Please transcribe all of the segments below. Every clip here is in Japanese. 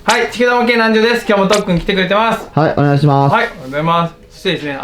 はい、地球玉系南條です。今日もとっくん来てくれてます。はい、お願いします。はい、おはようございます。そしてですね、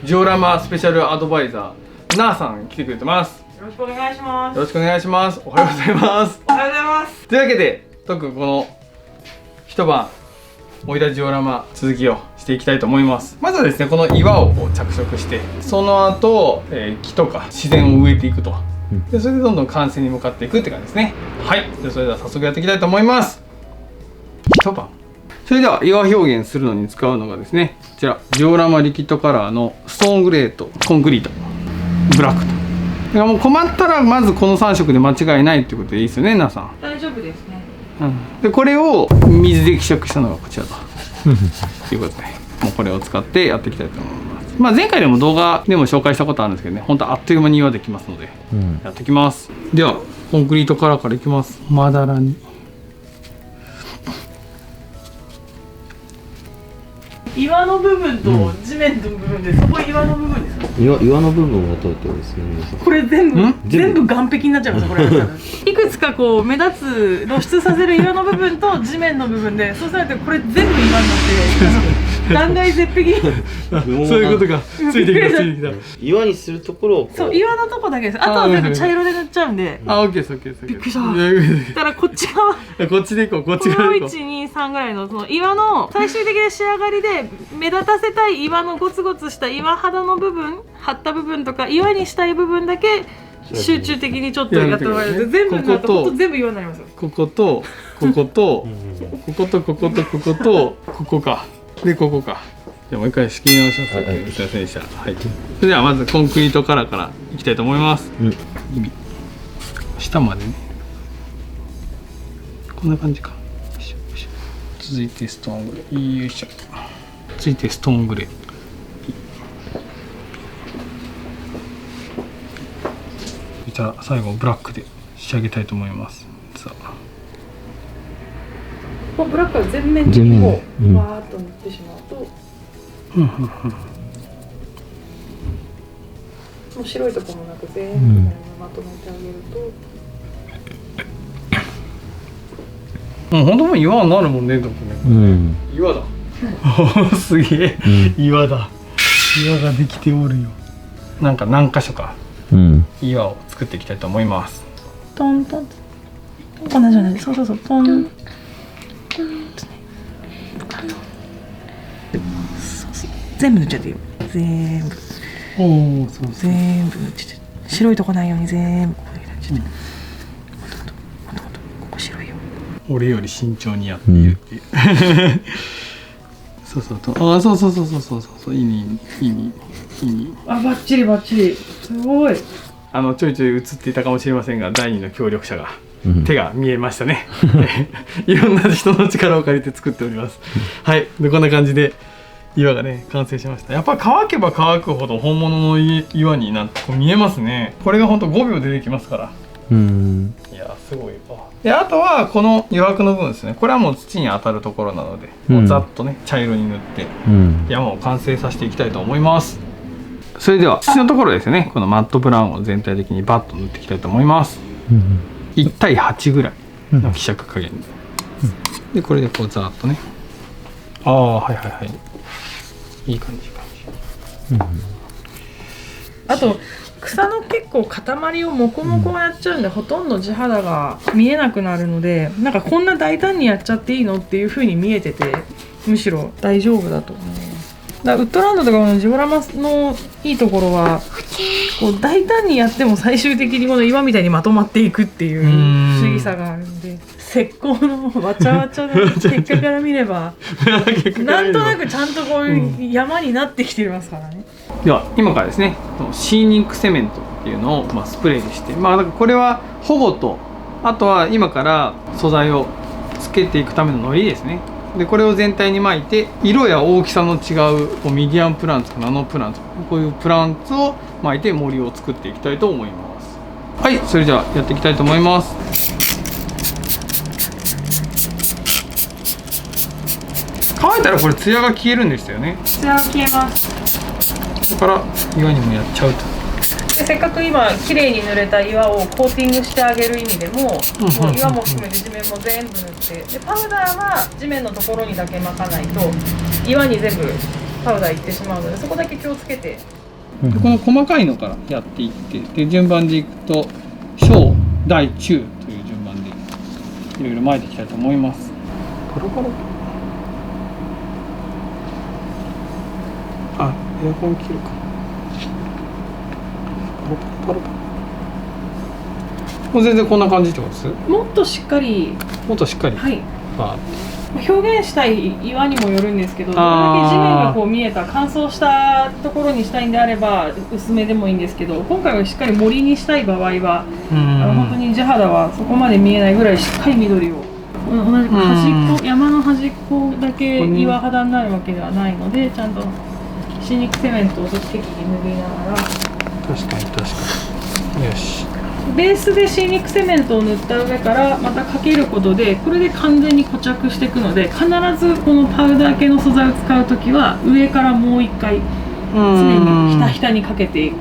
ジオラマスペシャルアドバイザーなあさん来てくれてます。よろしくお願いします。よろしくお願いします。おはようございます。おはようございます。というわけで、とっくんこの一晩おいらジオラマ続きをしていきたいと思います。まずはですね、この岩を着色して、その後、木とか自然を植えていくと。でそれでどんどん完成に向かっていくって感じですね。はい、でそれでは早速やっていきたいと思います。一晩。それでは岩表現するのに使うのがですね、こちらジオラマリキッドカラーのストーングレーとコンクリートブラックと。だからもう困ったらまずこの3色で間違いないってことでいいですよね、皆さん。大丈夫ですね。でこれを水で希釈したのがこちらということで、もうこれを使ってやっていきたいと思います。まあ前回でも動画でも紹介したことあるんですけどね、本当あっという間に岩できますので、やっていきます。ではコンクリートカラーからいきます。まだらに岩の部分と地面の部分で、そこ岩の部分ですか。岩の部分を取ってですね。これ全部岸壁になっちゃいますこれ。いくつかこう目立つ露出させる岩の部分と地面の部分で、そうするとこれ全部岩になって断崖絶壁にそういうことか。ついてきたついてきた。岩にするところをそう岩のとこだけです。あとは全部茶色で塗っちゃうんで。あ、オッケーですオッケーです。びっくりした。だからこっち側こっちで行こう、こっち側で行こう。1,2,3ぐらいのその岩の最終的な仕上がりで目立たせたい岩のゴツゴツした岩肌の部分、張った部分とか岩にしたい部分だけ集中的にちょっとやってもらえると、全部のとほんと全部岩になりますよ。こことこことこことこことこことここか。でここか。じゃあもう一回仕切り直します。すいませんでした。はい。それではまずコンクリートカラーからいきたいと思います。下までね。こんな感じか。続いてストーングレー。よいしょ。続いてストーングレー。そしたら最後ブラックで仕上げたいと思います。さあ。もうブラックは全面的にこうわーっと塗ってしまうと、もう白いところもなく全部まとめてあげると。もう本当もう岩になるもんね、とね。岩だ。すげえ、岩だ。岩ができておるよ。なんか何箇所か岩を作っていきたいと思います。トントン。同じように、そうそうそう、トン。全部塗っちゃっていいよ。全部。おお、そうそう。全部塗っちゃって。白いとこないように全部ここに塗っちゃって。ここ白いよ。俺より慎重にやっているっていう。そうそうと、あ、そうそうそうそうそうそう、いいねいいねいいね。あ、バッチリバッチリ。すごい。ちょいちょい映っていたかもしれませんが、第2の協力者が手が見えましたね。いろんな人の力を借りて作っております。はい、でこんな感じで岩がね完成しました。やっぱ乾けば乾くほど本物の岩になってこう見えますね。これが本当5秒でできますから。いやすごいわ。であとはこの余白の部分ですね。これはもう土に当たるところなので、もうざっとね茶色に塗って山を完成させていきたいと思います。それでは土のところですね、このマットブラウンを全体的にバッと塗っていきたいと思います。1対8ぐらいの希釈加減で、これでこうざーっとね、ああはいはいはい、いい感じいい感じ。あと草の結構塊をモコモコやっちゃうんで、ほとんど地肌が見えなくなるので、なんかこんな大胆にやっちゃっていいのっていう風に見えてて、むしろ大丈夫だと思います。だからウッドランドとかのジオラマのいいところは、こう大胆にやっても最終的にこの岩みたいにまとまっていくっていう不思議さがあるので、石膏のわちゃわちゃの結果から見ればなんとなくちゃんとこういう山になってきてますからね。では今からですね、シーニングセメントっていうのをスプレーにして、だからこれは保護と、あとは今から素材をつけていくための糊ですね。でこれを全体に巻いて、色や大きさの違うこうミディアムプランツとかナノプランツ、こういうプランツを巻いて森を作っていきたいと思います。はい、それじゃあやっていきたいと思います。乾いたらこれツヤが消えるんですよね。ツヤが消えます。だから岩にもやっちゃうと。でせっかく今綺麗に濡れた岩をコーティングしてあげる意味でも、もう岩も含めて地面も全部塗って、でパウダーは地面のところにだけ巻かないと岩に全部パウダーいってしまうので、そこだけ気をつけて。この細かいのからやっていって、で順番でいくと小大中という順番でいろいろ巻いていきたいと思います。パロパロ、あ、エアコン切るか。パロパロパロ、もう全然こんな感じってことです？もっとしっかり、もっとしっかり、はい、バーッ表現したい岩にもよるんですけど、どれだけ地面がこう見えた乾燥したところにしたいんであれば薄めでもいいんですけど、今回はしっかり森にしたい場合は本当に地肌はそこまで見えないぐらいしっかり緑を、同じく端っこ、山の端っこだけ岩肌になるわけではないので、ちゃんとシーニックセメントを適宜塗りながら。確かに確かに、よし。ベースでシーニックセメントを塗った上からまたかけることで、これで完全に固着していくので、必ずこのパウダー系の素材を使うときは上からもう一回常にひたひたにかけていく。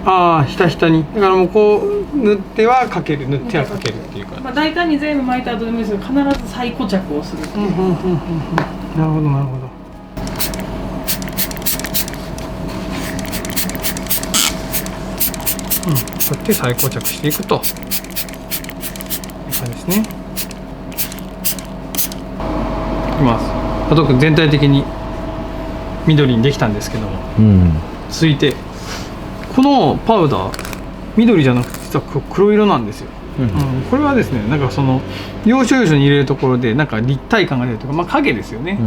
ああ、ひたひたに、だからもうこう塗ってはかける、塗ってはかけるっていうか、大胆に全部巻いた後でもいいですけど、必ず再固着をするっていう。なるほどなるほど。こうやって再固着していくという感じですね。いきます。加藤君、全体的に緑にできたんですけども、続いてこのパウダー緑じゃなくて実は黒色なんですよ。これはですね、なんかその要所要所に入れるところでなんか立体感が出るというか、影ですよね、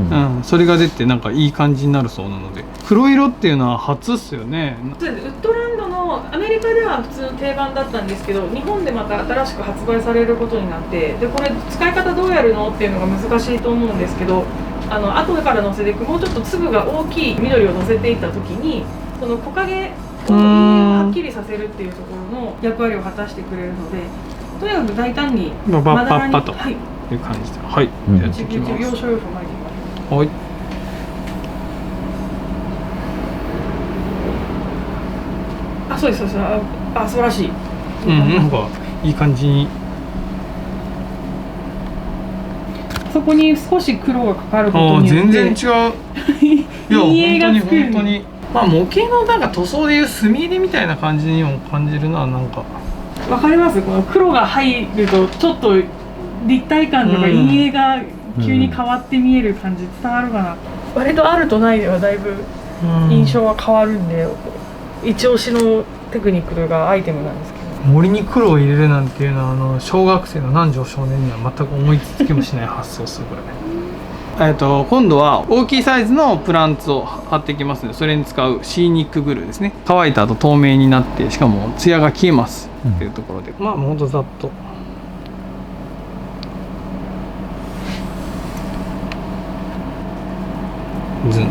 それが出てなんかいい感じになるそうなので、黒色っていうのは初っすよね。ウッドランドのアメリカでは普通の定番だったんですけど、日本でまた新しく発売されることになって、でこれ使い方どうやるのっていうのが難しいと思うんですけど、後から乗せていくもうちょっと粒が大きい緑を乗せていった時に、その木陰をはっきりさせるっていうところの役割を果たしてくれるので、とにかく大胆にバッパッパとはい、いう感じで、はい、やっていきます。要所要所巻いていきましょう。はい。あ、そうですそうです。あ、素晴らしい。なんかいい感じに。そこに少し黒がかかることによって全然違う。いや本当に。まあ模型のなんか塗装でいう墨入れみたいな感じにも感じるな、なんか。わかります？この黒が入るとちょっと立体感とか陰影が急に変わって見える感じ伝わるかな。割とあるとないではだいぶ印象は変わるんで、一押しのテクニックがアイテムなんですけど。森に黒を入れるなんていうのは小学生の南條少年には全く思いつきもしない発想するこれ。今度は大きいサイズのプランツを貼っていきますので、それに使うシーニックグルーですね。乾いた後透明になって、しかもツヤが消えますっていうところで、まあほんとざっとズン。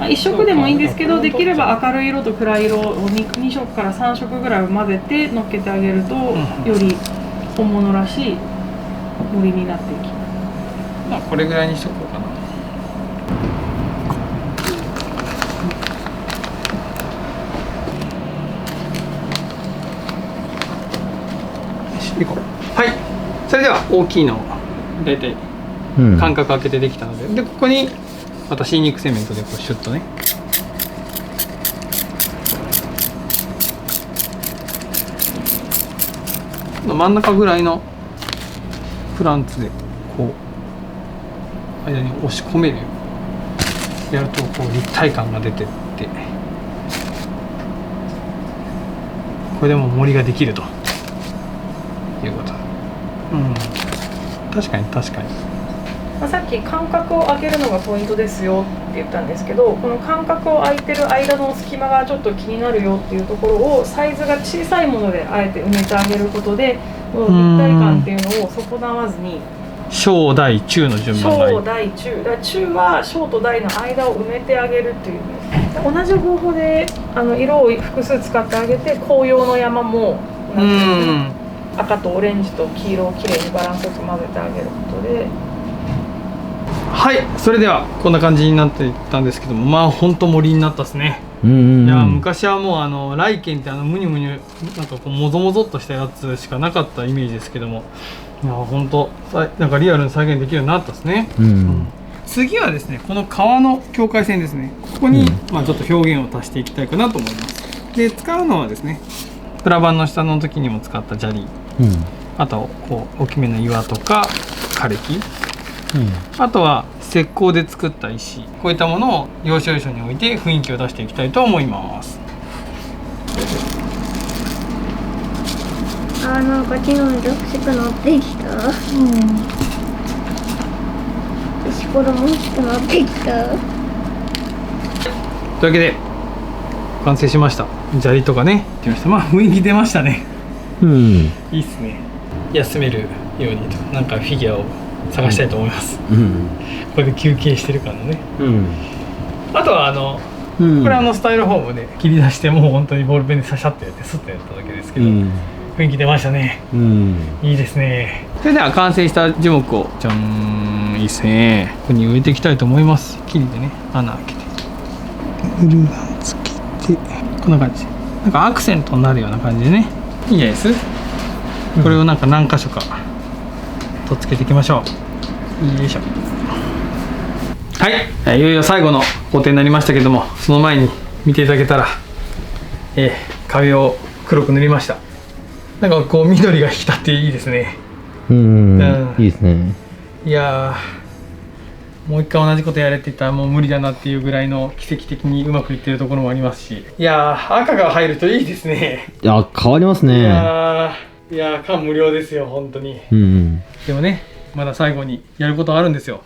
1色でもいいんですけど、できれば明るい色と暗い色を 2色から3色ぐらいを混ぜて乗っけてあげると、より本物らしい森になっていきます。まあこれぐらいにしとこうかな。よし、行こう。はい、それでは大きいのを大体間隔空けてできたので、でここにまたシーニックセメントでこうシュッとね、真ん中ぐらいのプランツでこう間に押し込めるようにやると、こう立体感が出てって、これでも森ができるということ。確かに確かに。さっき間隔を空けるのがポイントですよって言ったんですけど、この間隔を空いてる間の隙間がちょっと気になるよっていうところをサイズが小さいものであえて埋めてあげることで、この立体感っていうのを損なわずに、小大中の順番がいい。小大中、中は小と大の間を埋めてあげるっていう、同じ方法で色を複数使ってあげて、紅葉の山も同じですね。赤とオレンジと黄色をきれいにバランスよく混ぜてあげることで。はい、それではこんな感じになっていったんですけども、まあほんと森になったっすね。いや昔はもうライケンってムニュムニュなんかこうもぞもぞっとしたやつしかなかったイメージですけども、いやほんとなんかリアルに再現できるようになったっすね。次はですね、この川の境界線ですね、ここに、まあちょっと表現を足していきたいかなと思います。で使うのはですね、プラ板の下の時にも使った砂利、あとこう大きめの岩とか枯れ木、あとは石膏で作った石、こういったものを要所要所に置いて雰囲気を出していきたいと思います。なんか昨日めちゃくちゃくなってきた。私子供欲しくなってきた。というわけで完成しました。砂利とかね出ました。まあ雰囲気出ましたね。いいっすね。休めるようになんかフィギュアを探したいと思います。これで休憩してるからね。あとはこれスタイルフォームで切り出してもう本当にボールペンでシャシャってやってスッとやっただけですけど、雰囲気出ましたね。いいですね。それでは完成した樹木をじゃん、いいっすね。ここに植えていきたいと思います。切りでね穴開けてグルガンつけて、こんな感じなんかアクセントになるような感じでね、いいんじゃないです。これをなんか何箇所かとっつけていきましょう。よいしょ。はい、いよいよ最後の工程になりましたけども、その前に見ていただけたら、壁を黒く塗りました。なんかこう緑が引き立っていいですね。いいですね。いやー、もう一回同じことやれって言ったらもう無理だなっていうぐらいの奇跡的にうまくいってるところもありますし、いやー赤が入るといいですね。いや変わりますね。いやー感無量ですよ本当に。でもね、まだ最後にやることがあるんですよ。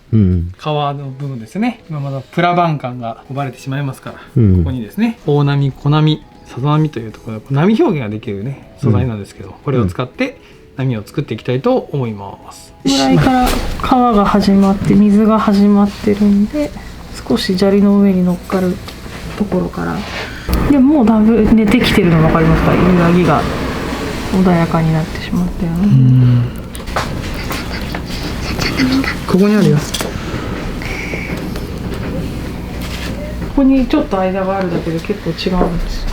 川の部分ですね。今まだプラ板感がバレてしまいますから、ここにですね大波小波さざ波というところで波表現ができるね素材なんですけど、これを使って波を作っていきたいと思います。ぐらいから川が始まって水が始まってるんで、少し砂利の上に乗っかるところから、でもうだいぶ寝てきてるの分かりますか？揺らぎが穏やかになってしまったよね。ここにあるよ。ここにちょっと間があるだけで結構違うんですよ。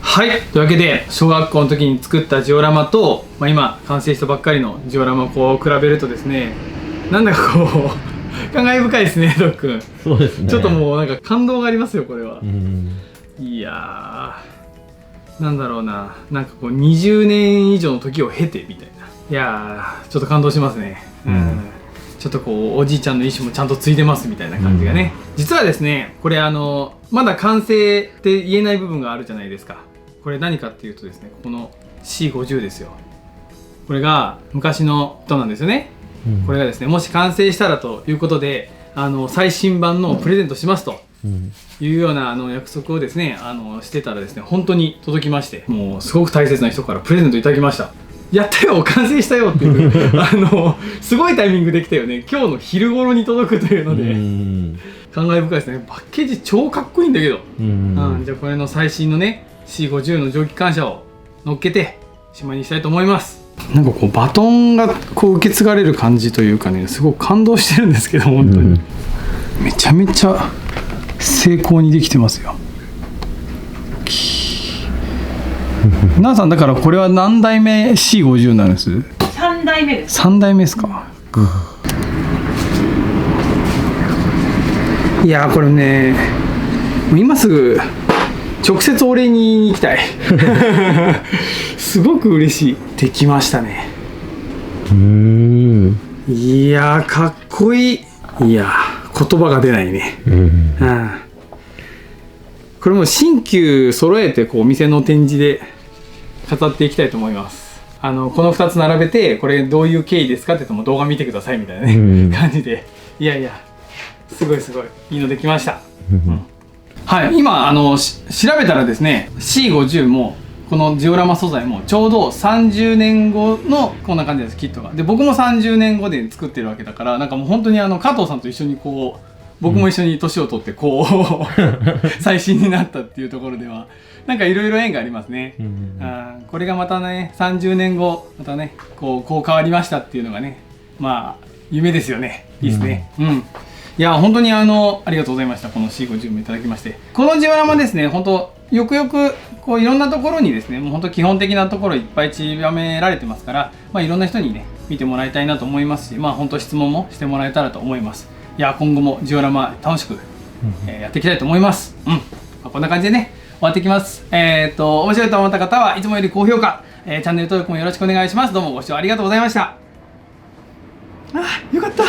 はい、というわけで小学校の時に作ったジオラマと、今完成したばっかりのジオラマをこう比べるとですね、なんだかこう感慨深いですね、ドックン。そうですね。ちょっともうなんか感動がありますよこれは。いやー、なんだろうな、なんかこう20年以上の時を経てみたいな。いやーちょっと感動しますね。ちょっとこうおじいちゃんの意思もちゃんと継いでますみたいな感じがね。実はですね、これまだ完成って言えない部分があるじゃないですか。これ何かっていうとですね、ここの C50 ですよ。これが昔の人なんですよね。これがですね、もし完成したらということで最新版のプレゼントしますというような約束をですねしてたらですね、本当に届きまして、もうすごく大切な人からプレゼントいただきました。やったよ、完成したよっていうすごいタイミングできたよね。今日の昼頃に届くというので感慨深いですね。パッケージ超かっこいいんだけど、じゃあこれの最新のね C50 の蒸気機関車を乗っけてしまいにしたいと思います。なんかこうバトンがこう受け継がれる感じというかね、すごく感動してるんですけど、本当にめちゃめちゃ精巧にできてますよ。なあさん、だからこれは何代目 C50 になるんです？3代目です。3代目ですか。いやーこれね、もう今すぐ直接お礼に行きたいすごく嬉しい。できましたね。いやーかっこいい。いやー言葉が出ないね。これも新旧揃えてこうお店の展示で飾っていきたいと思います。この2つ並べて、これどういう経緯ですかって言っても動画見てくださいみたいなね、感じで、いやいやすごいすごいいいのできました。はい、今調べたらですね C50 もこのジオラマ素材もちょうど30年後のこんな感じです、キットが。で僕も30年後で作ってるわけだから、なんかもう本当に加藤さんと一緒にこう僕も一緒に年を取ってこう最新になったっていうところではなんかいろいろ縁がありますね。これがまたね30年後またねこう変わりましたっていうのがね、まあ夢ですよね。いいですね。いや本当にありがとうございました。この C50 もいただきまして、このジオラマですね、本当よくよくこういろんなところにですね、もう本当基本的なところいっぱい散りばめられてますから、まあいろんな人にね見てもらいたいなと思いますし、まあ本当質問もしてもらえたらと思います。いや今後もジオラマ楽しく、やっていきたいと思います。まあ、こんな感じでね終わっていきます。面白いと思った方はいつもより高評価、チャンネル登録もよろしくお願いします。どうもご視聴ありがとうございました。よかった。